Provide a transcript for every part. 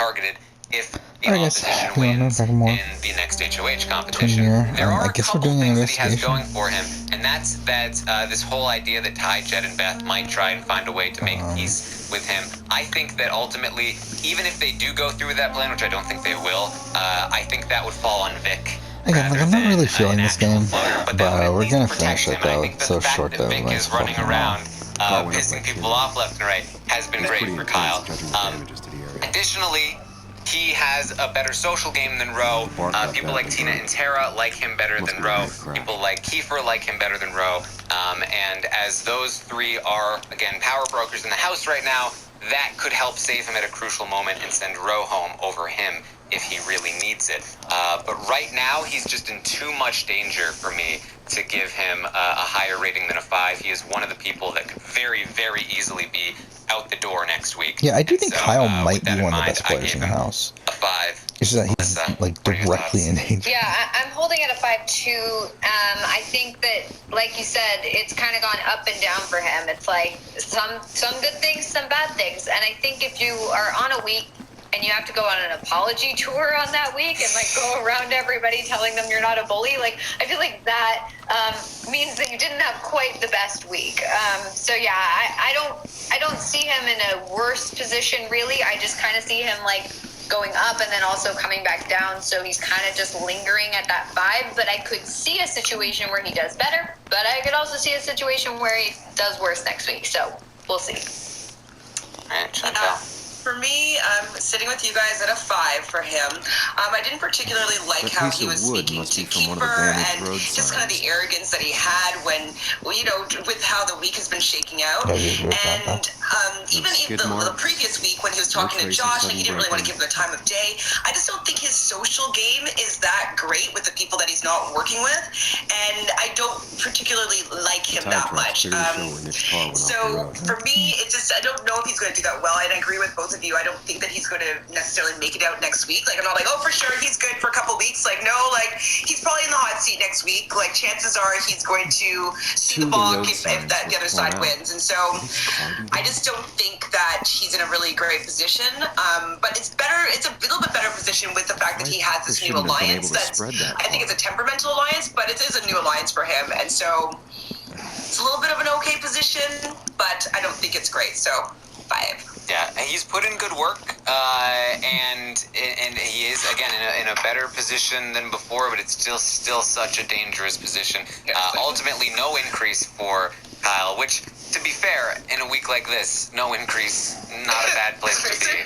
targeted if the opposition wins in the next HOH competition. There are a couple things that he has going for him, and that's that this whole idea that Ty, Jed, and Beth might try and find a way to make peace with him. I think that ultimately, even if they do go through with that plan, which I don't think they will, I think that would fall on Vic. Again, like, I'm not really feeling this game, but we're gonna finish it though. It's so short though. Vic is running around, pissing people off left and right, has been great for Kyle. Additionally, he has a better social game than Roe. People like Tina and Tara like him better than Roe. People like Kiefer like him better than Roe. And as those three are, again, power brokers in the house right now, that could help save him at a crucial moment and send Roe home over him if he really needs it. But right now, he's just in too much danger for me to give him a higher rating than a 5. He is one of the people that could very, very easily be out the door next week. Yeah, I do think Kyle might be one of the best players in the house. A 5. It's just that he's like directly in danger. Yeah, I'm holding it a 5 too. I think that, like you said, it's kind of gone up and down for him. It's like some good things, some bad things. And I think if you are on a week and you have to go on an apology tour on that week and like go around everybody telling them you're not a bully, like I feel like that means that you didn't have quite the best week. So yeah, I don't see him in a worse position really. I just kind of see him like going up and then also coming back down. So he's kind of just lingering at that 5. But I could see a situation where he does better, but I could also see a situation where he does worse next week. So we'll see. All right, Chantal. For me, I'm sitting with you guys at a 5 for him. I didn't particularly like how he was speaking to Kiefer and just kind of the arrogance that he had when, well, you know, with how the week has been shaking out. And even the previous week when he was talking to Josh, like, he didn't really want to give him the time of day. I just don't think his social game is that great with the people that he's not working with. And I don't particularly like him that much. So for me, it just, I don't know if he's going to do that well. And I agree with both of you. I don't think that he's going to necessarily make it out next week. Like, I'm not like, oh, for sure he's good for a couple weeks. Like, no, like, he's probably in the hot seat next week. Like, chances are he's going to see the ball if the other side wins. And so I just don't think that he's in a really great position. But it's a little bit better position with the fact that he has this new alliance. I think it's a temperamental alliance, but it is a new alliance for him. And so it's a little bit of an okay position, but I don't think it's great. So 5. Yeah, he's put in good work, and he is, again, in a better position than before, but it's still such a dangerous position. Ultimately, no increase for Kyle, which, to be fair, in a week like this, no increase, not a bad place to be.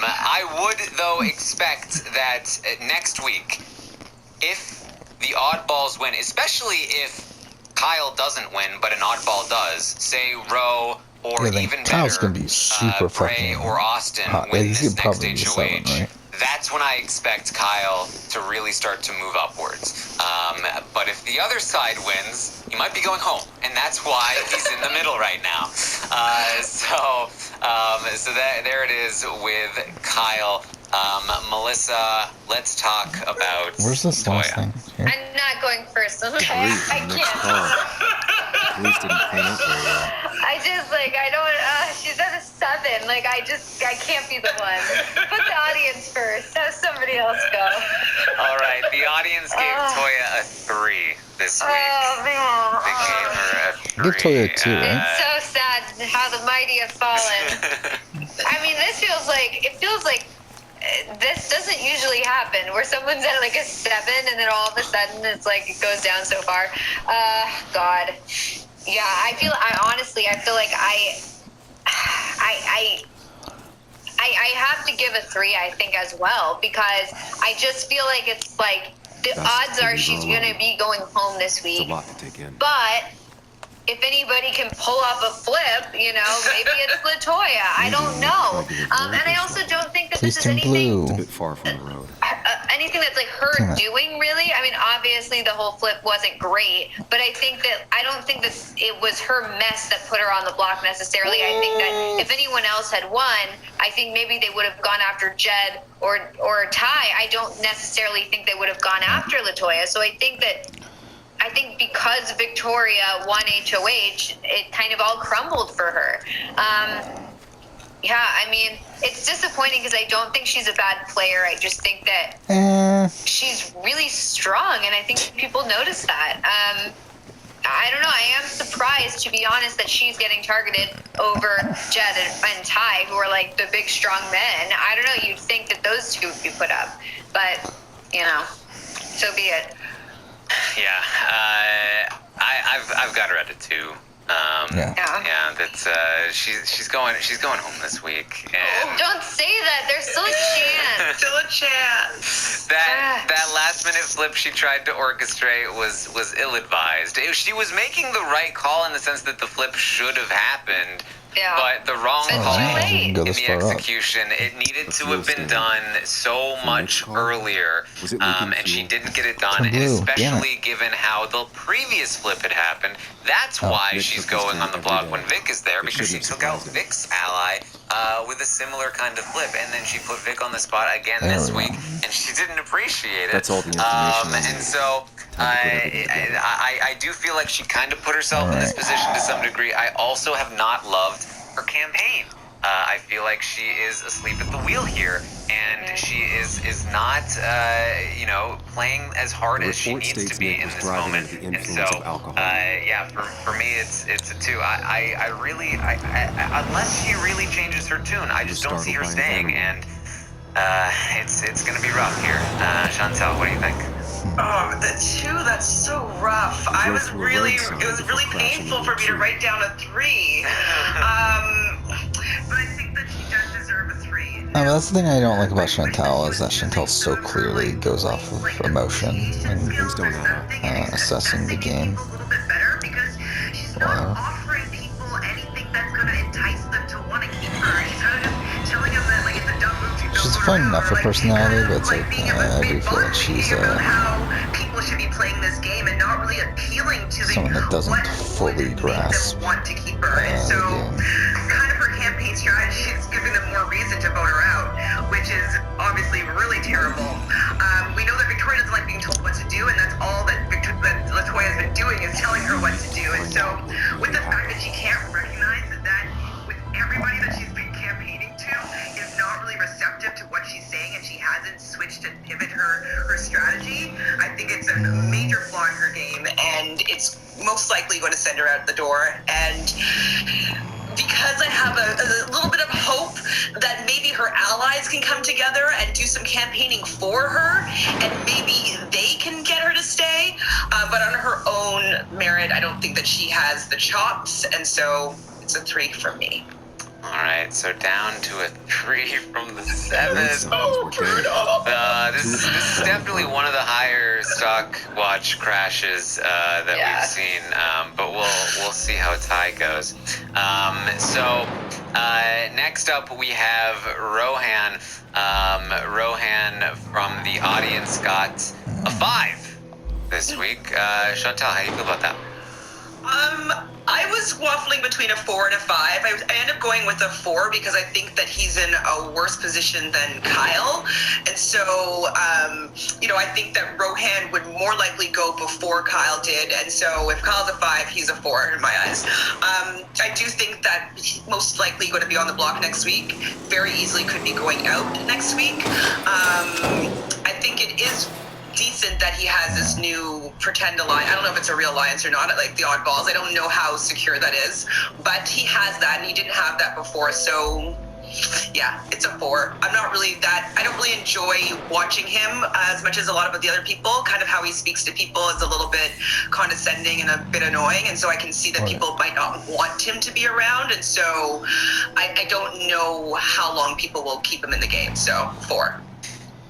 I would, though, expect that next week, if the oddballs win, especially if Kyle doesn't win, but an oddball does, say Roe, or even Kyle's better, gonna be super Bray or Austin win this next HOH. Right? That's when I expect Kyle to really start to move upwards. But if the other side wins, he might be going home, and that's why he's in the middle right now. So there it is with Kyle. Melissa, let's talk about Where's this last thing? Here? I'm not going first. Okay? I can't. Police didn't clean up very well. I just, like, I don't, she's at a 7. Like, I can't be the one. Put the audience first. Have somebody else go. All right, the audience gave Toya a 3 this week. Oh, man. They gave her a 3. Give Toya a 2, right? It's so sad how the mighty have fallen. I mean, it feels like this doesn't usually happen where someone's at like a 7 and then all of a sudden it's like it goes down so far. God. Yeah, I honestly feel like I have to give a 3, I think, as well, because I just feel like it's like the odds are she's going to be going home this week. It's a lot to take in. But if anybody can pull off a flip, you know, maybe it's LaToya. I don't know. And I also don't think that this is anything. It's a bit far from the road. Anything that's like her doing, really. I mean, obviously the whole flip wasn't great, but I don't think that it was her mess that put her on the block necessarily. I think that if anyone else had won, I think maybe they would have gone after Jed or Ty. I don't necessarily think they would have gone after LaToya. So I think because Victoria won HOH, it kind of all crumbled for her. Yeah, I mean, it's disappointing because I don't think she's a bad player. I just think that she's really strong, and I think people notice that. I don't know. I am surprised, to be honest, that she's getting targeted over Jed and Ty, who are like the big, strong men. I don't know. You'd think that those two would be put up, but so be it. Yeah, I've got her at a 2. Yeah, that's she's going home this week. And don't say that. There's still a chance. Still a chance. That last minute flip she tried to orchestrate was ill-advised. She was making the right call in the sense that the flip should have happened. Yeah. But the wrong call in the far execution. It needed to have been done so much earlier, and she didn't get it done, especially given how the previous flip had happened. That's why she's going on the block when Vic is there, because she took out Vic's ally with a similar kind of flip, and then she put Vic on the spot again this week, and she didn't appreciate it. That's all the information. And so I do feel like she kind of put herself in this position to some degree. I also have not loved her campaign. I feel like she is asleep at the wheel here, and she is not, playing as hard as she needs to be in this moment. And so, for me, it's a 2. I really, unless she really changes her tune, I just don't see her staying, and it's going to be rough here. Chantel, what do you think? Oh, the 2, that's so rough. It was really painful for me to write down a 3. But I think that she does deserve a 3. That's the thing I don't like about Chantel, is that Chantel so clearly goes off of emotion and assessing the game. A little bit better because she's not offering people anything that's going to entice them to want to keep her. She's kind of just telling them that it's a dumb move to go. She's fun enough for personality, but it's I do feel like she's how people should be playing this game and not really appealing to someone that doesn't fully grasp want to keep her. And so kind of her campaign strategy is giving them more reason to vote her out, which is obviously really terrible. We know that Victoria doesn't like being told what to do, and that's all that Latoya has been doing is telling her what to do. And so with the fact that she can't recognize that with everybody that she's been campaigning to is not really receptive to what she's saying, and she hasn't switched and pivot her strategy, I think it's a major flaw in her game, and it's most likely going to send her out the door. And because I have a little bit of hope that maybe her allies can come together and do some campaigning for her, and maybe they can get her to stay, but on her own merit, I don't think that she has the chops, and so it's a 3 from me. All right, so down to a 3 from the 7. This is definitely one of the higher stock watch crashes that we've seen, but we'll see how Ty goes. So next up we have Rohan. Rohan from the audience got a 5 this week. Chantal, how do you feel about that? I was waffling between a 4 and a 5. I ended up going with a 4 because I think that he's in a worse position than Kyle. And so, I think that Rohan would more likely go before Kyle did. And so if Kyle's a 5, he's a 4 in my eyes. I do think that he's most likely going to be on the block next week. Very easily could be going out next week. I think it is decent that he has this new pretend alliance. I don't know if it's a real alliance or not, like the Oddballs. I don't know how secure that is, but he has that, and he didn't have that before. So yeah, it's a 4. I don't really enjoy watching him as much as a lot of the other people. Kind of how he speaks to people is a little bit condescending and a bit annoying, and so I can see that people might not want him to be around, and so I don't know how long people will keep him in the game. So 4.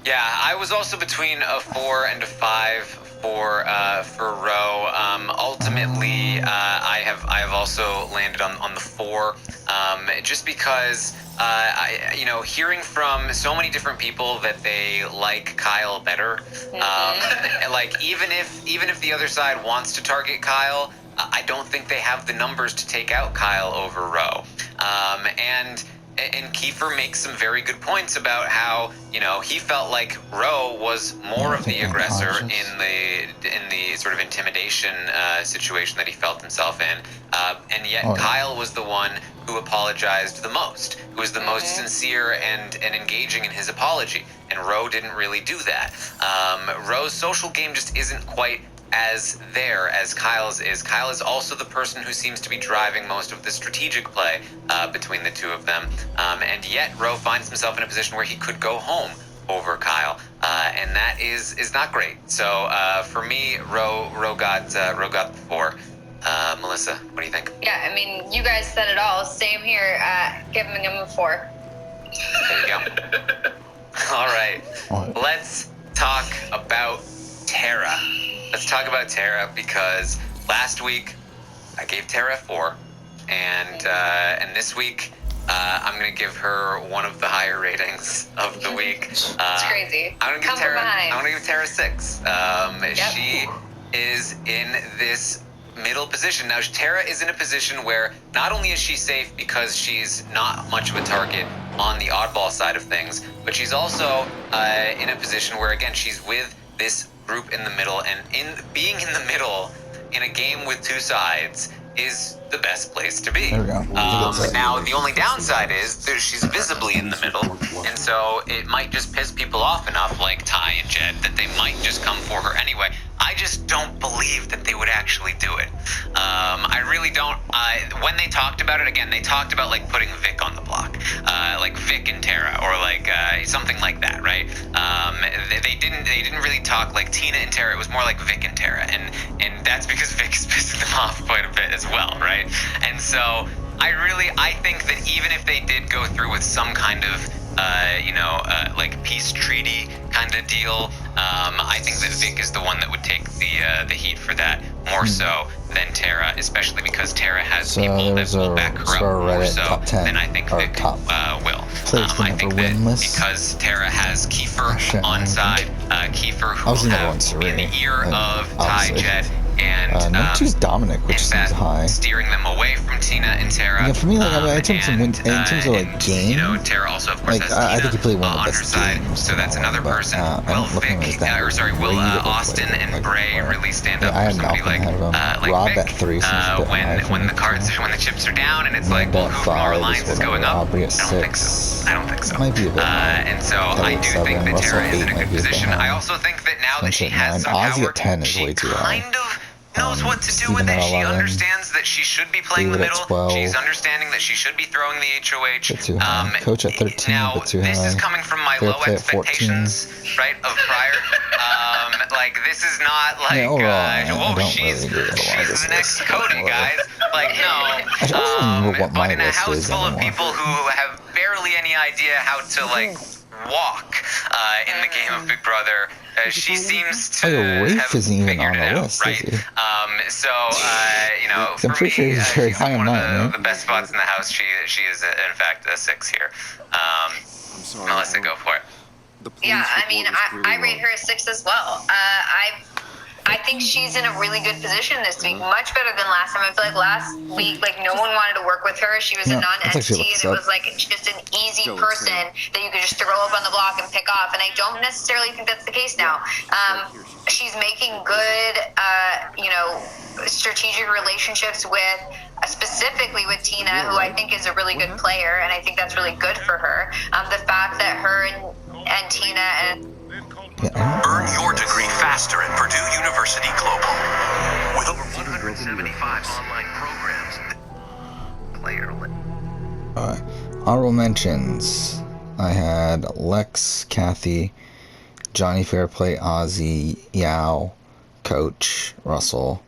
Yeah, I was also between a 4 and a 5 for Ro. Ultimately, I have also landed on the 4, just because hearing from so many different people that they like Kyle better. Even if the other side wants to target Kyle, I don't think they have the numbers to take out Kyle over Ro. And and Kiefer makes some very good points about how, you know, he felt like Roe was more of the aggressor in the sort of intimidation situation that he felt himself in, and yet Kyle was the one who apologized the most, who was the most sincere and engaging in his apology, and Roe didn't really do that. Roe's social game just isn't quite as there as Kyle's is. Kyle is also the person who seems to be driving most of the strategic play between the two of them, and yet Roe finds himself in a position where he could go home over Kyle, and that is not great. So for me, Roe got the 4. Melissa, what do you think? Yeah, I mean, you guys said it all. Same here. Giving him a 4. There you go. All right, let's talk about Tara. Let's talk about Tara, because last week I gave Tara a 4, and this week I'm going to give her one of the higher ratings of the week. It's crazy. I'm going to give Tara 6. She is in this middle position. Now, Tara is in a position where not only is she safe because she's not much of a target on the oddball side of things, but she's also in a position where, again, she's with this group in the middle, and being in the middle in a game with two sides is the best place to be. There we go. Now, the only downside is that she's visibly in the middle, and so it might just piss people off enough, like Ty and Jed, that they might just come for her anyway. I just don't believe that they would actually do it. I really don't. When they talked about it, again, they talked about like putting Vic on the block, like Vic and Tara, or like something like that, right? They didn't really talk like Tina and Tara. It was more like Vic and Tara, and that's because Vic is pissing them off quite a bit as well, right? And so I think that even if they did go through with some kind of like peace treaty kind of deal, I think that Vic is the one that would take the heat for that more so than Tara, especially because Tara has people that will back her up more so than I think Vic will. I think that because Tara has Kiefer on side, Kiefer who will have in the ear of Ty, Jed, and number 2 is Dominic, which seems high. Steering them away from Tina and Tara. Yeah, for me, like, in terms of like game, you know, Tara also of course like, has Tina I think he played one of the on her best side, games, so that's another person. Will Austin and Bray really stand up for somebody like Rob Vic? at 3 When the chips are down and it's like, well, who from our alliance is going up? I don't think so. Might be a bit and so I do think that Tara is in a good position. I also think that now that she has some power, she kind of knows what to do with it. She understands that she should be playing the middle. She's understanding that she should be throwing the HOH. Coach at 13, now, this is coming from my low expectations, right, of prior. Like, this is not like, she's the next Cody, guys. Like, no. But in a house full of people who have barely any idea how to, like, walk in the game of Big Brother, she seems to have figured it out, right? So, you know, for me, she's one of the best spots in the house. She is, in fact, a 6 here. Melissa, go for it. Yeah, I mean, I rate her a 6 as well. I think she's in a really good position this week, much better than last time. I feel like last week, like, no one wanted to work with her. She was a non-entity, and it was like just an easy person that you could just throw up on the block and pick off. And I don't necessarily think that's the case now. She's making good, strategic relationships with, specifically with Tina, who I think is a really good player, and I think that's really good for her. The fact that her and Tina and earn your degree faster at Purdue University Global. With over 175 online programs. Alright. Honorable mentions. I had Lex, Kathy, Johnny Fairplay, Ozzy, Yao, Coach, Russell,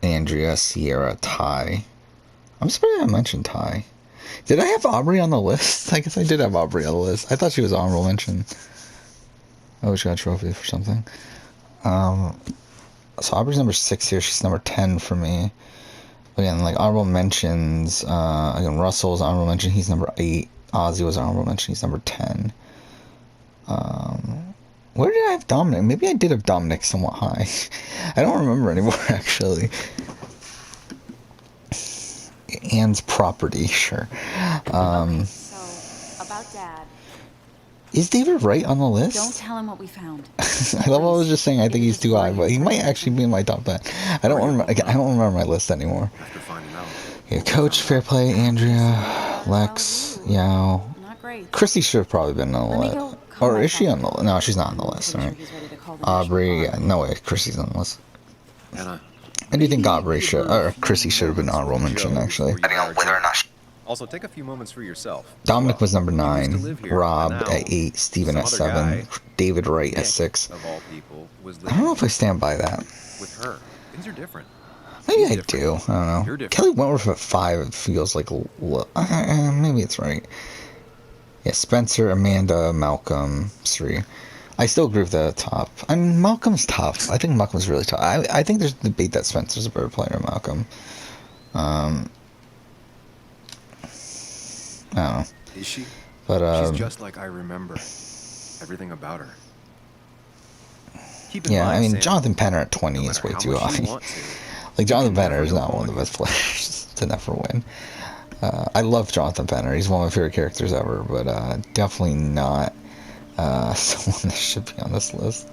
Andrea, Sierra, Ty. I'm surprised I mentioned Ty. Did I have Aubrey on the list? I guess I did have Aubrey on the list. I thought she was honorable mention. Oh, she got a trophy for something. So Aubrey's number 6 here. She's number 10 for me. Again, like, honorable mentions. Again, Russell's honorable mention. He's number 8. Ozzy was honorable mention. He's number 10. Where did I have Dominic? Maybe I did have Dominic somewhat high. I don't remember anymore, actually. Anne's property, sure. So, about Dad. Is David Wright on the list? Don't tell him what we found. I love. I was just saying. I think he's too high, but he might actually be in my top 10. I don't remember. I don't remember my list anymore. After finding out. Yeah, Coach, Fair Play, Andrea, Lex, Yao. Not great. Christy should have probably been on the Let me list. go call Or my is she on father. the list? No, she's not on the list. Right? He's ready to call the Aubrey. National Yeah, no way. Christy's on the list. Anna, I do think Aubrey should, or Chrissy should have been honorable mention, actually. Depending on whether or not she also, take a few moments for yourself. Dominic was number He used 9, to live here, Rob and now at 8, Steven some at other 7, guy, David Wright at Nick, 6. of all people, was I don't know if I living stand by that. with her. Things are different. Maybe He's I different. do. I don't know. You're different. Kelly Wentworth at 5 feels like maybe it's right. Yeah, Spencer, Amanda, Malcolm, Sri. I still agree with the top. I mean, Malcolm's tough. I think Malcolm's really tough. I think there's a debate that Spencer's a better player than Malcolm. I don't know. Is she? But, She's just like I remember. Everything about her. Keep in yeah, mind, I mean, Sam, Jonathan Penner at 20 no is matter way how too much you high. want to, Like, Jonathan you can Penner is never not know one of the all best players to never win. I love Jonathan Penner. He's one of my favorite characters ever, but definitely not someone that should be on this list.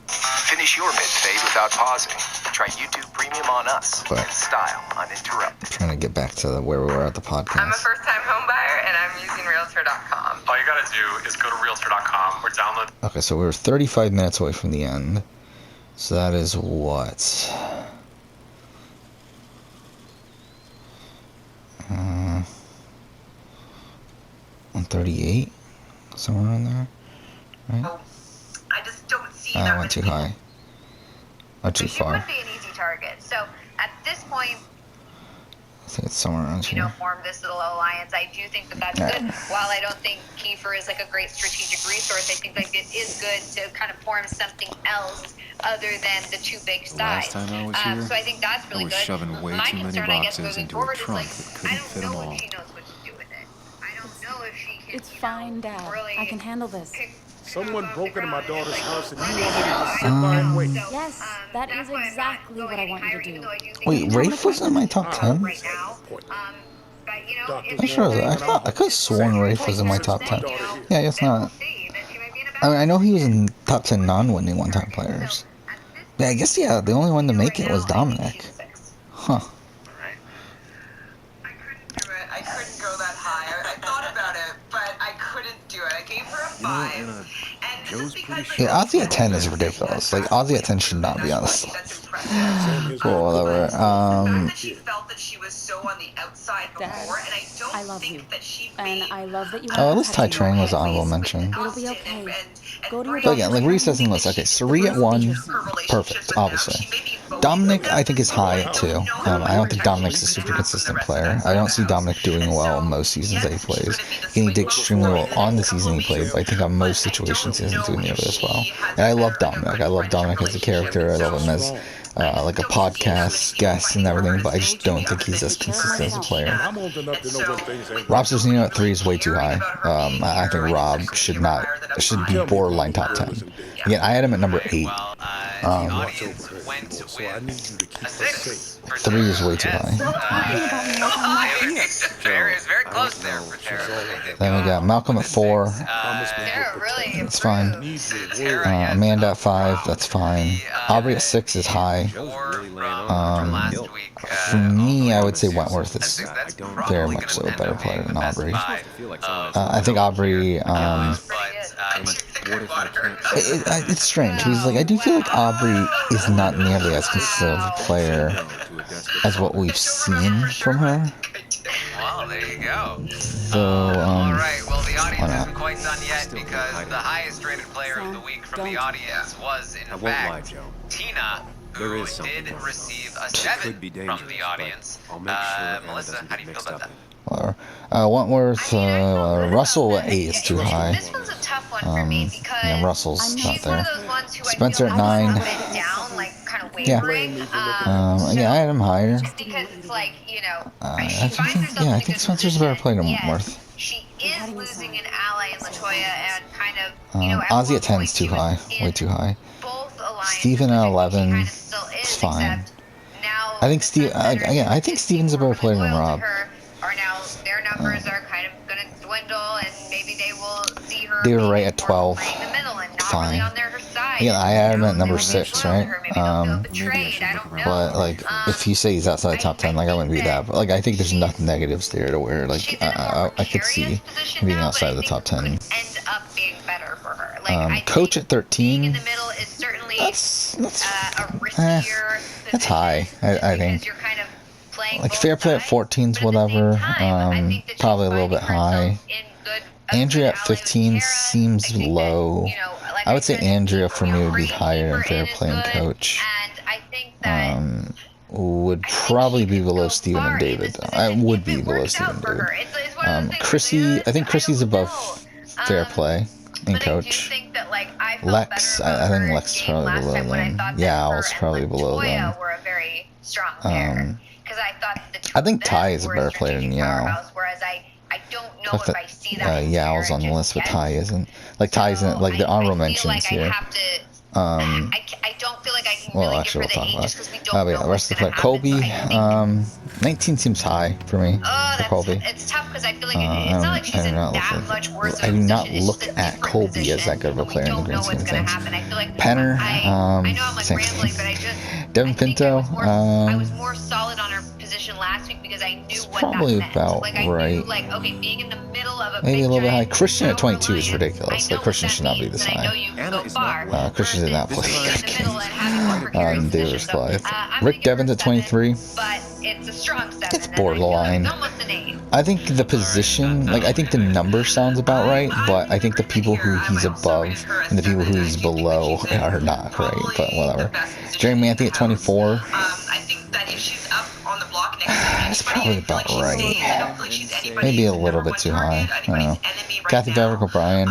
Finish your mid-fade without pausing. Try YouTube Premium on us. But- In style uninterrupted. Trying to get back to where we were at the podcast. I'm a first-time home buyer, and I'm using Realtor.com. All you gotta do is go to Realtor.com or download. Okay, so we're 35 minutes away from the end. So that is what? 138? Somewhere around there? Right? I just don't see I went too high. Or too She far. would be an easy target. So at this point, I think it's somewhere around you know, here. form this little alliance. I do think that that's Yeah. good. While I don't think Kiefer is like a great strategic resource, I think like it is good to kind of form something else other than the two big The last sides. time I was here, So I think that's really I was good. shoving way My too many concern, I guess, boxes moving into a forward trunk is that like I couldn't fit don't 'em know all. if she knows what to do with it. I don't know if she can. It's fine, Dad. Really I can handle this. Someone broke into my daughter's house and you want me to just sit by and wait. Yes, that is exactly what I want you to do. Wait, Rafe was in my top 10? Right now. But you know, Doctor if I'm sure. I could have sworn Rafe was in my top 10. Yeah, I guess not. I mean, I know he was in top 10 non-winning one-time players. Yeah, I guess, yeah, the only one to make it was Dominic. Huh. I couldn't do it. I couldn't go that high. I thought about it, but I couldn't do it. I gave her a 5. Anna, And this Joe's is because pretty Yeah, Ozzy at 10 is ridiculous. Like, Ozzy at 10 should not be on this list. That's impressive. Cool, whatever. The fact that she felt that she was so on the outside before, Dad, and I don't I love think you. that she And made I love that you Oh, at have least Tai protection. Trang was an honorable mention. It'll be okay. Go to your But again, like, doctor. reassessing list. Okay, Suri at 1, perfect, obviously. Dominic, I think, is high at 2. I don't think Dominic's a super consistent player. I don't see Dominic doing well most seasons that he plays. He did extremely well on the season he played, but I think on most situations he doesn't do nearly as well. And I love Dominic. I love Dominic as a character. I love him as like a podcast guest and everything, but I just don't think he's as consistent as a player. I'm old enough to know when things ain't Rob Cesternino at 3 is way too high. I think Rob should be borderline top 10. Again, I had him at number 8. Well, the audience went so I need with you to keep a us 6 safe. for 3 is way too high. Talking about me like I'm not here. It's very close there for Tara. Then we got Malcolm at 4. They're really It's fine. Need you. Amanda at 5. That's fine. Aubrey at 6 is high. For me, I would say Wentworth is very much so a better player than Aubrey. I think Aubrey. It's strange. He's like, I do feel like Aubrey is not nearly as consistent of a player as what we've seen from her. Well, there you go. So, Alright, well, the audience why not? isn't quite done yet because the highest rated player of the week from the audience was, in I won't lie, fact, Joe. Tina, There who is something did there. receive a It 7 could be from dangerous, the but audience. I'll make sure Anna Melissa, doesn't how do get you feel mixed about up that? whatever. Wentworth, Russell at 8 is too high. This one's a tough one for me because Yeah, Russell's not she's one of there. those ones who Spencer I at feel 9. been down, like kind of Yeah. wavering. Yeah, I had him higher. Just because it's like, you know, I she finds think, herself yeah, I in a think good Spencer's a better player than position, Wentworth. yet She is losing an ally in Latoya and kind of, you know, at Ozzy one at 10 point is too she was high, in way too high. both alliances, Steven at which I think she 11, kind of still is, it's fine. except now I think I think Steven's a better player than Rob. Are now their numbers are kind of going to dwindle, and maybe they will see her. They were right at 12. In the middle and not Fine. really on their side. Yeah, I had him at number 6, right? Betrayed. I don't know. But like, if you say he's outside top 10, like I wouldn't be that. But like, I think there's nothing negatives there to where like I could see him being outside of the top 10. End up being better for her. Like, coach at 13. in the middle is certainly That's a riskier. that's high. I think. You're kind of playing Like fair play at 14's whatever. Probably a little bit high. Andrea at 15 seems low. I would say Andrea for me would be higher than fair play and coach. Would probably be below Steven and David. I would be below Steven and David. Chrissy, I think Chrissy's above fair play and coach. Lex, I think Lex is probably below them. Yow's probably below them. I think Ty is a better player than Yao. I don't know if I see that. Yow's on the list, but Ty isn't. Like Ty isn't. Like the honorable mentions here. I don't feel like I can Well, really actually, give we'll her talk the about age it. because we don't know The what's rest of the gonna play. happen. Kobe, 19 seems high for me. For Kobe. It's tough because I feel like it's not like she's in that much worse. I do not look at Kobe as that good of a player in the grand scheme of things. Penner, I know I'm like same rambling, thing. but I just Devin Pinto, I was more solid on her position last week because I knew what probably that meant. about Like I right. knew, like, okay, being in the middle of a Maybe big a little bit high. giant Christian at 22 is Reliance, ridiculous. I know Like Christian what should that not be means, this and I know high. you can Anna go is far. not Christian did not play Being in this the game. middle and having more precarious Davis positions. Blythe. I'm Rick gonna give her Devens at 7, 23. But it's a strong 7. It's and I feel like borderline. It's almost an 8. I think the position, like I think the number sounds about right, but I think the people who he's above and the people who he's below are not right. But whatever. Jerry Manthey at 24. I think that if she's up on the block next to That's probably about right. right. Maybe a little bit too high. I don't know. Kathy Beverly O'Brien.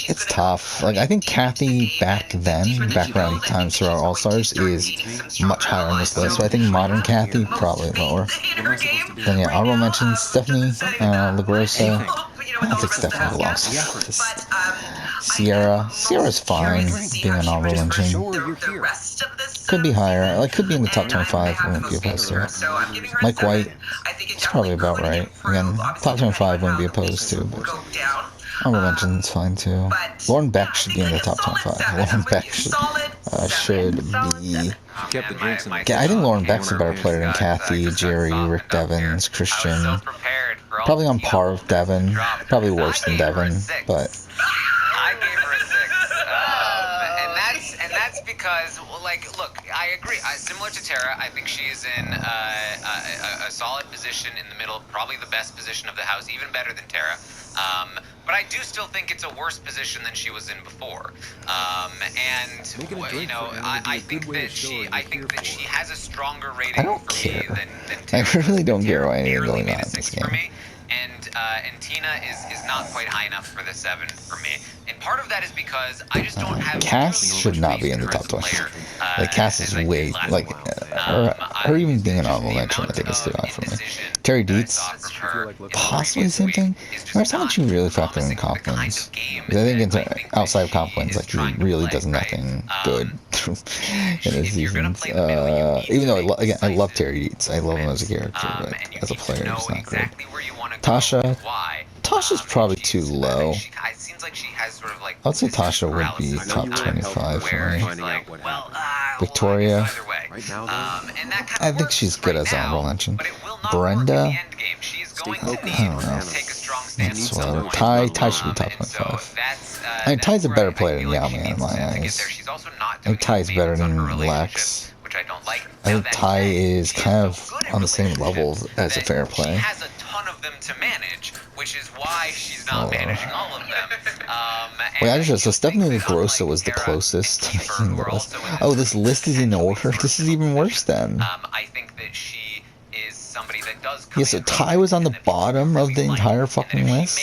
It's tough. Like I think Kathy back then, back around times throughout All Stars, is much higher on this list. So I think modern Kathy probably lower. Then yeah, honorable mentions Stephanie LaGrossa. I think Stephanie belongs to this. Sierra's fine, being an honorable mention. Could be higher. Like could be in the top 25. Wouldn't be opposed to it. Mike White. It's probably about right. Again, top 25 wouldn't be opposed to. But honorable mention's fine too. Lauren Beck should be in the top 25. Lauren Beck should be. Kept the drinks in the Yeah, I think Lauren Beck's a better player than Kathy, Jerry, Rick Devens, Christian. Probably on par with Devin. Probably worse than Devin, but I gave her a 6, and that's because, well, like, look, I agree. Similar to Tara, I think she's in a solid position in the middle, probably the best position of the house, even better than Tara. But I do still think it's a worse position than she was in before. And you know, I think that she has a stronger rating for me than Tara. I really don't care why anything going on in this For game. me. And Tina is not quite high enough for the 7 for me. And part of that is because I just don't have. Cass should not be in the top 20. Like Cass is way like her even being an honorable mention. I think is too high for me. Terry Dietz, possibly the same thing. There's how much you really factor in comp wins. I think outside of comp wins, like he really does nothing good in his seasons. Even though I love Terry Dietz, I love him as a character, but as a player, he's not great. Tasha's probably too low. I'd say Tasha would be top 25 for me. Victoria, I think she's good as honorable mention. Brenda, I don't know. That's whatever. Ty should be top 25. I mean, Ty's a better player than Yao Man in my eyes. I think Ty's better than Lex. I think Ty is kind of on the same level as a fair play. To manage, which is why she's not managing all of them. Wait, I just so Stephanie LaGrossa was the closest to making the list. Oh, this list is in order. This is even worse then. I think that she is somebody that does. Yeah, so Ty was on the bottom of the entire fucking list.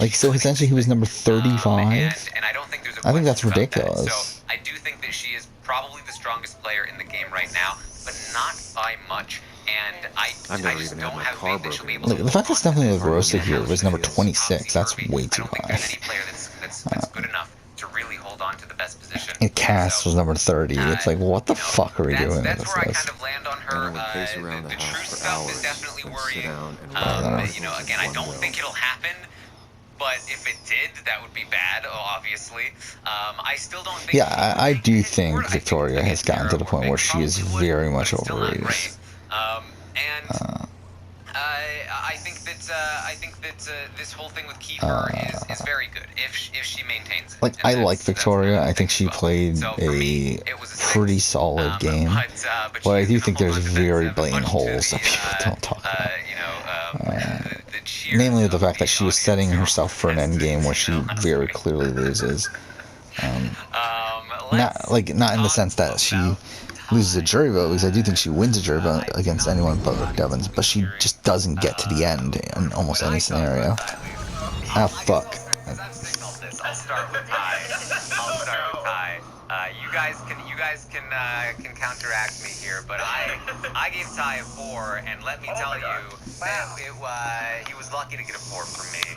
Like, so essentially he was number 35. And I don't think there's a I think that's question about ridiculous. that. So I do think that she is probably the strongest player in the game right now, but not by much. And I just don't have faith that she'll be able to. Look, the fact that Stephanie LaGrossa here was number 26, that's way too high. Any player that's good enough to really hold on to the best best position. And Cass was number 30. It's like, what the fuck are we doing with That's this where I list? kind of land on her. would pace around The the true house for stuff hours, is definitely then worrying. sit down and write articles You know, in again, I one don't go. think it'll happen. But if it did, that would be bad, obviously. I still don't think... Yeah, I do think Victoria has gotten to the point where she is very much overrated. I think that this whole thing with Kiefer is very good if she maintains it. Like, I like Victoria. I think she played a pretty solid game. But I do think there's very blatant holes that people don't talk about. Namely the fact that she was setting herself for an end game where she very clearly loses. Not in the sense that she loses a jury vote, because I do think she wins a jury vote against anyone but Rick Devens, but she just doesn't get to the end in almost any scenario. Ah, fuck. I'll start with Ty. You guys can counteract me here, but I gave Ty a 4, and let me tell you, he was lucky to get a 4 from me,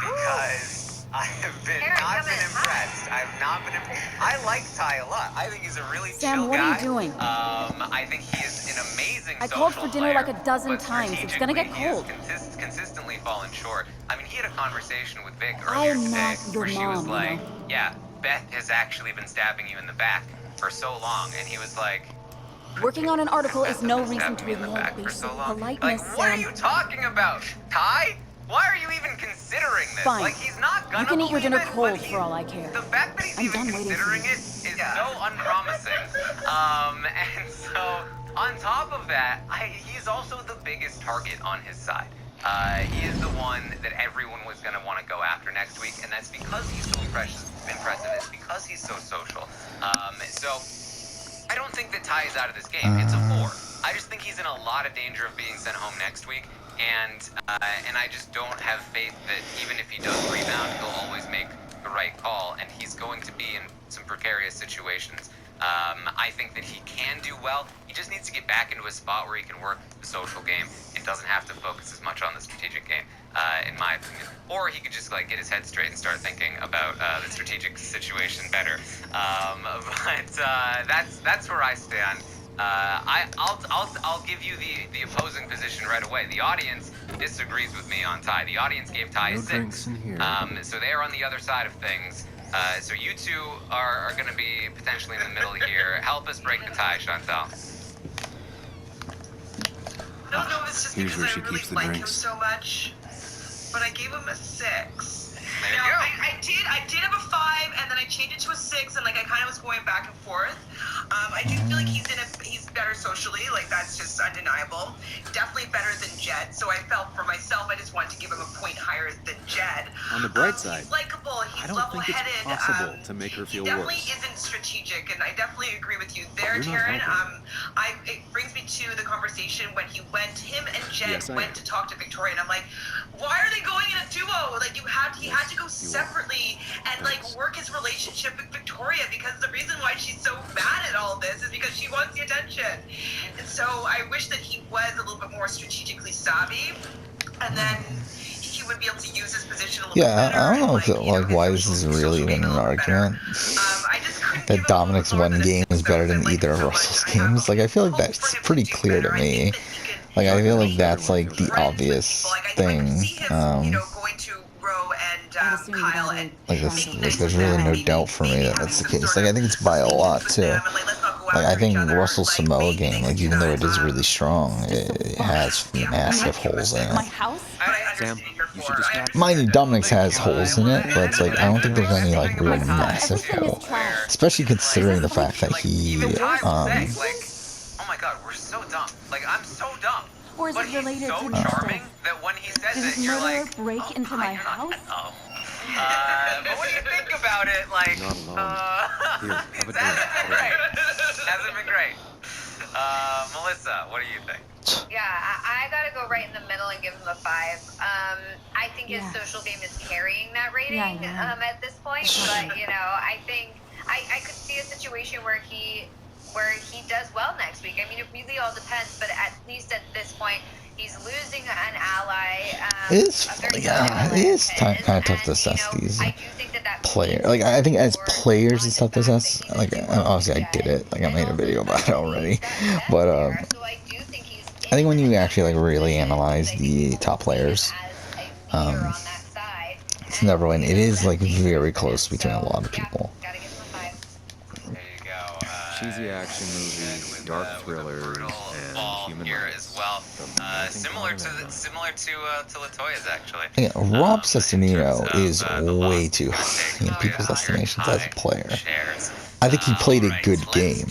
because I have not been impressed. I like Ty a lot. I think he's a really chill guy. Sam, what are you doing? I think he is an amazing I called social for dinner like player, a dozen but times. It's gonna get strategically, cold. he has consistently fallen short. I mean, he had a conversation with Vic I earlier am today not your where she was mom, like, you know? yeah, Beth has actually been stabbing you in the back for so long. And he was like, Working on an article is no Beth has been reason stabbing to me in the ignore back for basic so long. politeness, Like, what are Sam. you talking about, Ty? Why are you even considering this? Fine. Like, he's not gonna You can eat your dinner believe it, cold but for all I care. The fact that he's I'm even done waiting for considering you. it is so unpromising. And so, on top of that, he's also the biggest target on his side. He is the one that everyone was going to want to go after next week, and that's because he's so impressive. It's because he's so social. So, I don't think that Ty is out of this game. It's a 4. I just think he's in a lot of danger of being sent home next week, and I just don't have faith that even if he does rebound, he'll always make the right call, and he's going to be in some precarious situations. I think that he can do well. He just needs to get back into a spot where he can work the social game and doesn't have to focus as much on the strategic game, in my opinion. Or he could just like get his head straight and start thinking about the strategic situation better. But that's where I stand. I'll give you the opposing position right away. The audience disagrees with me on Ty. The audience gave Ty a 6. So they're on the other side of things. So you two are going to be potentially in the middle here. Help us break the tie, Chantal. I don't know if it's just Here's because where she I really keeps the like him drinks. so much, but I gave him a 6. There you go. I did have a 5, and then I changed it to a 6, and like I kind of was going back and forth. I do feel like he's better socially, like that's just undeniable. Definitely better than Jed. So I felt for myself, I just wanted to give him a point higher than Jed. On the bright side, he's likable. He's I don't think it's level-headed. possible to make her feel He definitely worse. isn't strategic, and I definitely agree with you there, You're not Taryn. helping. It brings me to the conversation when him and Jed Yes, I went am. to talk to Victoria, and I'm like, why are they going in a duo? Like he had to go separately and like work his relationship with Victoria, because the reason why she's so mad at all this is because she wants the attention. And so I wish that he was a little bit more strategically savvy, and then he would be able to use his position a little bit better. I don't know if why his this is social really even game a an little better. argument. I just couldn't give That him Dominic's more one than a game is 6, better though, than like, either of so Russell's I have games. Like, I feel like hope for that's him pretty do clear to better. I me. think that he can Like, I feel like be that's like the friends with obvious people. Like, I could thing. see him, going to Roe and I'd assume you Kyle guys and are Like, trying to there's really no doubt for me that that's the case. Like, I think it's by a lot, too. Like, I think Russell's Samoa game, like, even though it is really strong, it has massive holes in My it. house? Sam, you should distract. Mind you, Dominic's has holes in it, but it's like, I don't think there's any, like, real massive Everything hole. is trash. Especially considering the fact that he, Even Ty will say, like, oh my god, we're so dumb. Like, I'm so dumb. Or is But it he's related so to Mr. charming that when he says Did it, this you're murderer like, break oh, into Ty, my you're not house? that dumb. But when you think about it, like, Not alone. Here, have a it hasn't been drink. great. Hasn't been great. Melissa, what do you think? Yeah, I gotta go right in the middle and give him a 5. I think his Yeah. social game is carrying that rating Yeah, I know. at this point. But I think I could see a situation where he does well next week. I mean, it really all depends. But at least at this point, he's losing an ally. It is a very funny, yeah, good ally it is of kind his, of tough to and, assess these. I do think that player, like I think as players and stuff, this like obviously I did it, like I made a video about it already, but I think when you actually like really analyze the top players, it's never win. It is like very close between a lot of people. Cheesy action movie, dark thrillers, and human as well. Similar to Latoya's actually. Yeah, Rob Cesternino is way too high in people's estimations as a player. I think he played a good game,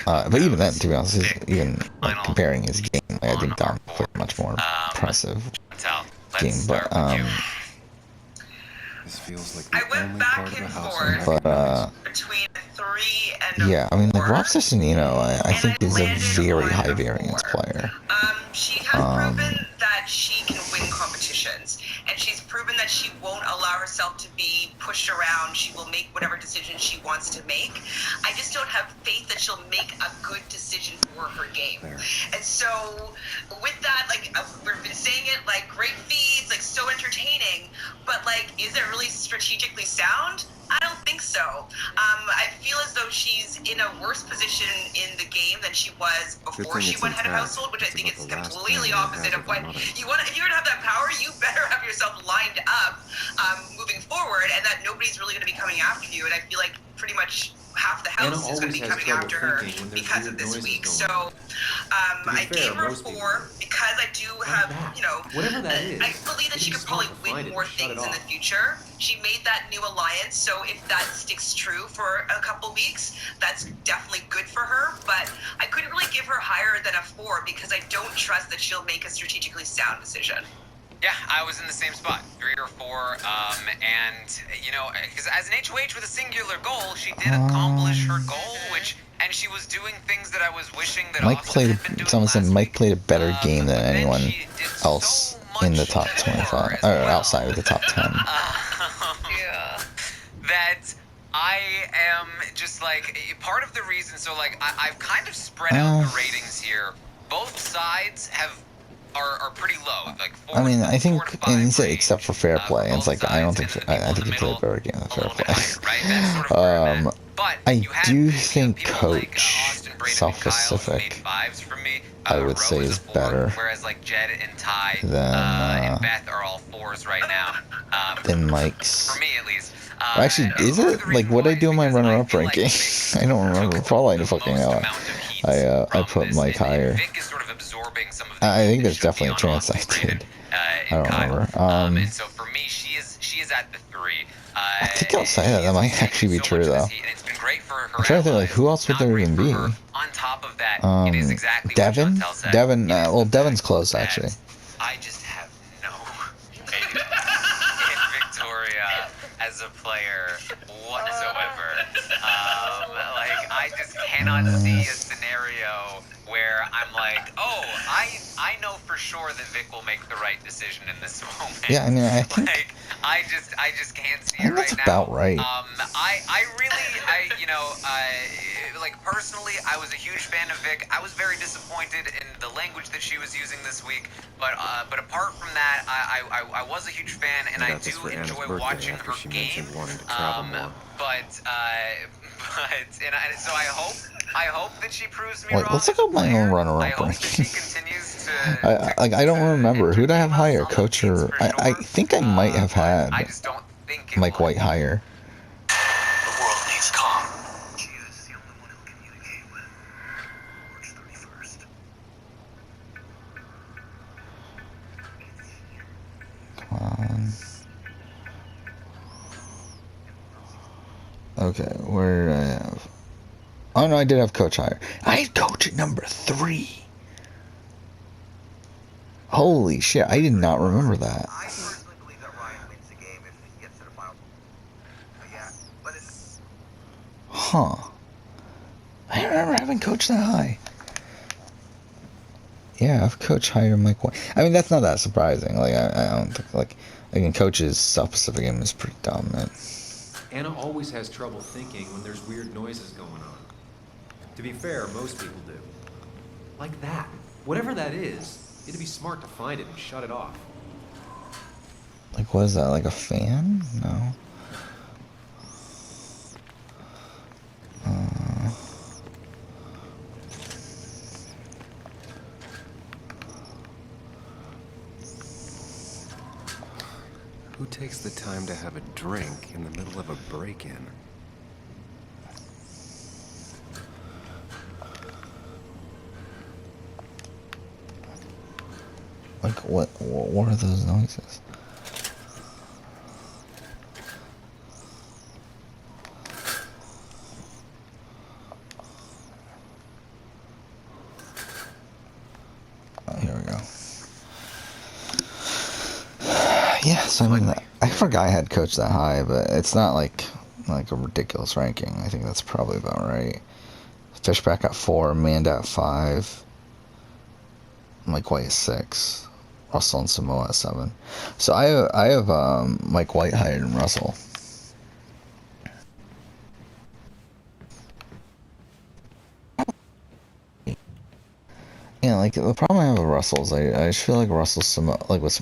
but even then, to be honest, even like, comparing his game, like, I think Dom played a much more impressive game. But this feels like I went back and forth between 3 and yeah, I mean, like Rob Cesternino, I think is a very high variance player. She has proven that she can win competitions, and she's proven that she won't allow herself to be pushed around. She will make whatever decision she wants to make. I just don't have faith that she'll make a good decision for her game. And so, with that, like we've been saying it, like great feeds, like so entertaining, but like, is it really strategically sound? I don't think so. I feel as though she's in a worse position in the game than she was before she went head of household, which I think is completely opposite of what you want. If you're gonna have that power, you better have yourself lined up moving forward, and that nobody's really gonna be coming after you. And I feel like pretty much half the house is going to be coming after her because of this week. So I gave her a 4 because I do have, you know, I believe that she could probably win more things in the future. She made that new alliance, so if that sticks true for a couple weeks, that's definitely good for her. But I couldn't really give her higher than a 4 because I don't trust that she'll make a strategically sound decision. Yeah, I was in the same spot, 3 or 4, and, you know, because as an HOH with a singular goal, she did accomplish her goal, and she was doing things that I was wishing that Mike someone said Mike played a better game than anyone else in the top 25, or outside of the top 10. That I am just, like, part of the reason, so, like, I've kind of spread out the ratings here. Both sides are pretty low, like 4, I mean, I think, 4 to 5 and he said except for fair play, and it's like I don't think I think he played a better game than fair play. I do think Coach Self-Specific, I would say, is better whereas like Jed and Ty than Beth are all 4s right now. Than Mike's. For me, at least. Actually, is it like what I do in my runner-up ranking? I don't remember. Probably fucking out. I put Mike higher. I think there's definitely a chance I did. I don't remember. And so for me, she is at the 3. I think outside of that might actually be true though. I'm trying to think, like, who else would there even be? On top of that, it is exactly Devin? Devin, well, Devin's close actually. I just have no faith in Victoria as a player whatsoever. Like, I just cannot see a scenario where I'm like, oh, I know for sure that Vic will make the right decision in this moment. Yeah, I mean, I think, like, I just can't see it right now. That's about right. I really, you know, like, personally, I was a huge fan of Vic. I was very disappointed in the language that she was using this week, but apart from that, I was a huge fan, and I do enjoy watching her game. So I hope that she proves me wrong. Let's look up my own runner-up ranking. I don't remember. Who'd I have higher, Coach or I think I might have had Mike White higher. The world needs calm. Come on. Okay, where did I have? Oh no, I did have Coach higher. I had Coach at number 3. Holy shit, I did not remember that. I personally believe that Ryan wins the game if he gets to the final. Yeah, but it's... Huh. I don't remember having Coach that high. Yeah, I've Coach higher than Mike White. I mean, that's not that surprising. Like, I don't think, like, again, Coach's Self-Specific game is pretty dominant. Anna always has trouble thinking when there's weird noises going on. To be fair, most people do. Like that. Whatever that is, it'd be smart to find it and shut it off. Like, what is that? Like a fan? No. takes the time to have a drink in the middle of a break-in? Like, what are those noises? Oh, here we go. Yeah, so I mean, I forgot I had coached that high, but it's not like a ridiculous ranking. I think that's probably about right. Fishback at 4, Amanda at 5, Mike White at 6, Russell and Samoa at 7. So I have Mike White higher than Russell. Yeah, like the problem I have with Russell is I just feel like with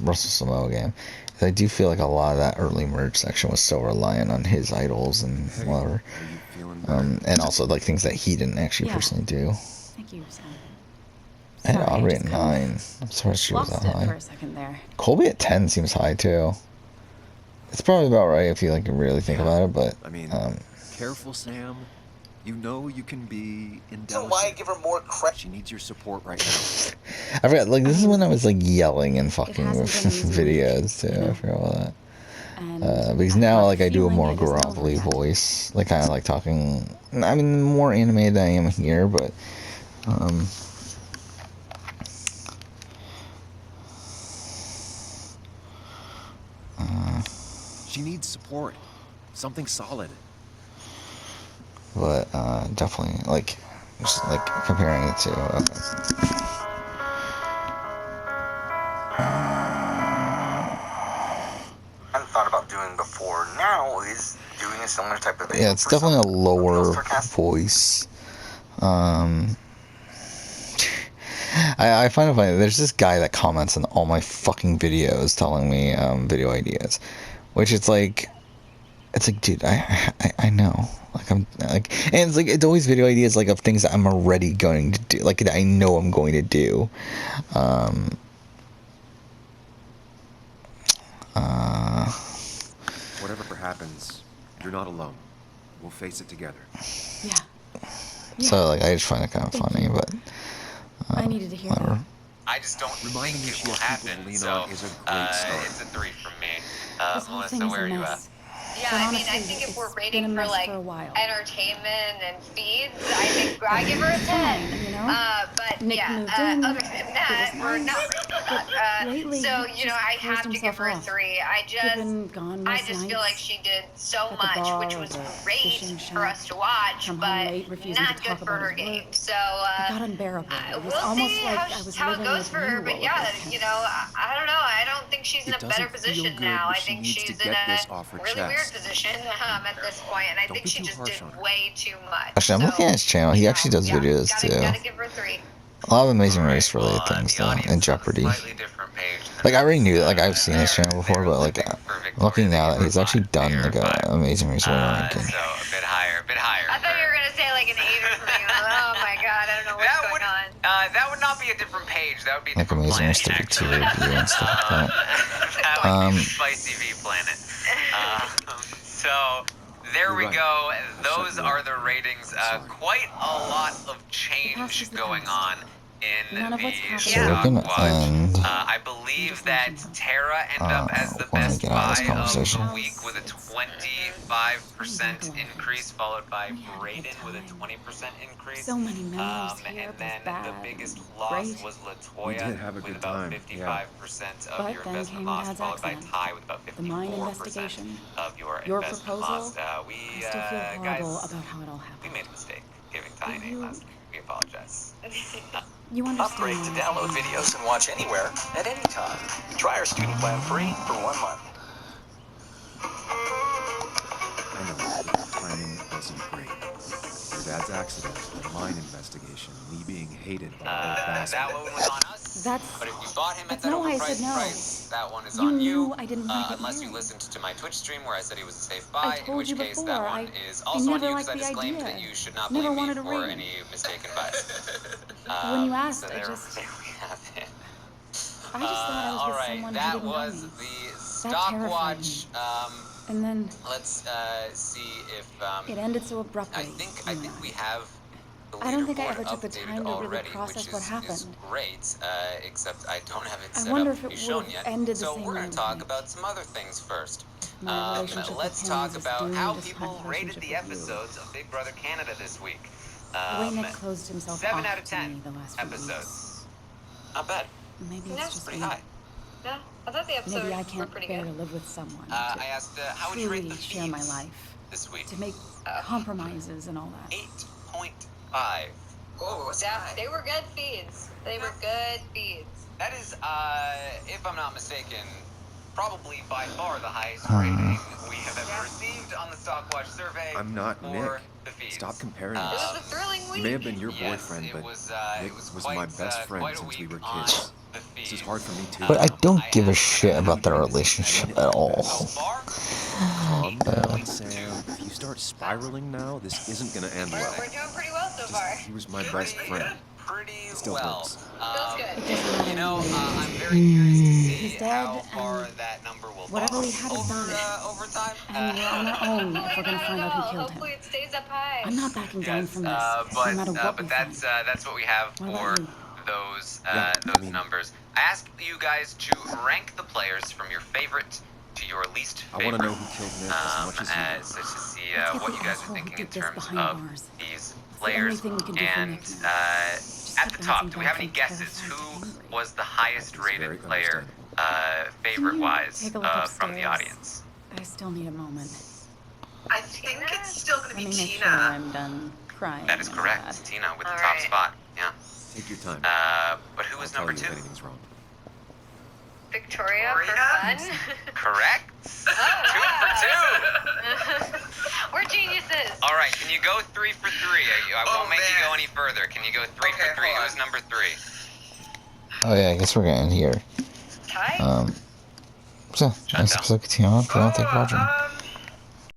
Russell Samoa game, is I do feel like a lot of that early merge section was so reliant on his idols and whatever, and also like things that he didn't actually personally do. Thank you, Sam. I had Aubrey at 9. I'm surprised she was that high. For a second there. Colby at 10 seems high too. It's probably about right if you like really think about it, but I mean, careful, Sam. You know you can be indelicate. So why give her more credit? She needs your support right now. I forgot, like, this is when I was like yelling in fucking videos too. I forgot about that. Because now like I do a more grovelly voice, like kind of like talking. I mean, more animated than I am here, but she needs support, something solid. But definitely like just like comparing it to I hadn't thought about doing before. Now is doing a similar type of thing. yeah, it's definitely a lower voice. I find it funny. There's this guy that comments on all my fucking videos telling me video ideas, which it's like, dude, I know. Like I'm like, and it's always video ideas like of things that I'm already going to do, like that I know I'm going to do. Whatever happens, you're not alone. We'll face it together. Yeah. So like I just find it kind of funny, but I needed to hear whatever. that. I just don't think it will happen. So it's a 3 from me. This whole Melissa, thing is where a are you at? mess. Yeah, But I mean, I honestly, think if we're it's been rating a for mess like for a while. entertainment and feeds, I think I give her a 10. You know? But Nick yeah, moved in, other than that, it was we're nice, not. lately, So he you know, just I closed have to give himself her a off. 3. Gone I most just feel nights like she did so at the much, bar which was or great fishing for shack, us to watch, come home but late, refusing not to good talk for about her his game. work. So It got unbearable. It was we'll almost see like I was how it living goes with for her. you But all yeah, of this. you know, I don't know. I don't think she's in It a better doesn't feel position good, now. but I she think needs to she's in get a this off her really weird chest. position at this point, and I Don't think be she too just harsh did on her. way too much. Actually, I'm looking at his channel. He actually does videos too. Gotta give her 3. A lot of Amazing Race related things though, and Jeopardy. Like I already knew that, like I've seen his channel before, but like I'm looking now that he's actually done like a Amazing Race winner ranking. So a bit higher. I thought you were gonna say like an 8 or something. Oh my god, I don't know what's going on. That would not be a different page. That would be a Like different Amazing Race planet. 32 review and stuff like that. That would be Spicy V Planet. So there we go. Those are the ratings. Quite a lot of change going on in the So we're gonna end. I believe that Tara ended up as the when we best get out of this buy conversation. of the week with a 25% increase, followed by Brayden with a 20% increase. So many memories here, And then bad, the biggest loss great. was We did Latoya have a with good about time, 55% of But your then investment came loss, Dad's followed by accident. Ty with about The mine 54% investigation. of your Your investment proposal. loss. We I still feel horrible guys, about how it all we happened. made a mistake giving Ty an A last week. We apologize. You understand? Upgrade to download videos and watch anywhere at any time. Try our student plan free for 1 month. I know the timing wasn't great. Your dad's accident, the mine investigation, me being hated by all That bastards. one was on us. That's. But if you bought him at That's that not why I overpriced said no. price, that one is You on knew you. I didn't want to get Unless you married. listened to my Twitch stream where I said he was a safe I buy, in told which you case before, that one I is also on never you because I liked the disclaimed idea. that you should not Never blame me wanted a for ring. any mistaken buys. When you asked, so I there, just- there we have it. I just thought I was all with right, someone who that didn't know was me. the Stopwatch. And then Let's see if it ended so abruptly. I think we have the I don't think I leaderboard ever took the updated time to really already, process which what is happened. great. Except I don't have it I set wonder up if to it be would shown have yet. ended the So same we're way going to with talk me. about some other things first. My relationship with Let's him talk was as about doomed how as my people rated relationship the with you. episodes of Big Brother Canada this week. The way Nick closed himself 7 off out of to 10 me the last few episodes. Not bad. weeks. Maybe Yeah, it's just Pretty me. high. Yeah, I thought the episodes Maybe I were can't pretty bear good. to live with someone. I asked, how would you rate truly the share my feeds life. this week? To make compromises and all that. 8.5. Oh, what's Yeah, that? they were good feeds. They were good feeds. That is, if I'm not mistaken, probably by far the highest rating we have ever received on the Stockwatch survey. I'm not for Nick. the feeds. Stop comparing It us. was a thrilling week. He may have been your Yes, boyfriend, it but was, Nick it was was quite, my best friend quite a since we week were on kids. the This is feed. hard for me too. But I don't I give a asked, shit how about would their you rate this relationship episode? at all. So far, Calm down, Sam. If you start spiraling now, this isn't gonna end well. We're doing pretty well so far. He was my best friend. pretty Still well. works. Feels good. It doesn't matter. You know, I'm very curious to see He's dead, how far and that number will whatever fall we had is done. over time. And we're on our own if we're gonna find out who killed him. Hopefully it stays up high. I'm not backing down Yes, from this, but no matter what we that's find. that's what we have What for about you? those Yeah, I those mean- numbers. I asked you guys to rank the players from your favorite to your least I favorite. want to know who killed Nick as much as you do. So to see Let's get what the you guys are asshole who thinking in did this terms behind of bars. these the players. only thing we can do for And Nick now. at the Stop top, bouncing do we have back any from guesses? terrified Who to angry. was the highest That is very rated player, understandable. favorite-wise, Take a look from the upstairs. audience? I still need a moment. I think it's still gonna Let be me make sure Tina. I'm done crying. That is and correct. sad. Tina with the All top right. spot. Yeah. Take your time. But who was I'll number tell you 2? if anything's wrong. Victoria for Victoria? fun. Correct. Oh, 2 for 2. We're geniuses. All right. Can you go 3 for 3? I Oh, won't make you man. go any further. Can you go 3 Okay, for 3? hold Who's on. number 3? Oh yeah, I guess we're getting here. Ty? So, next episode, continue on. But I don't think we're watching.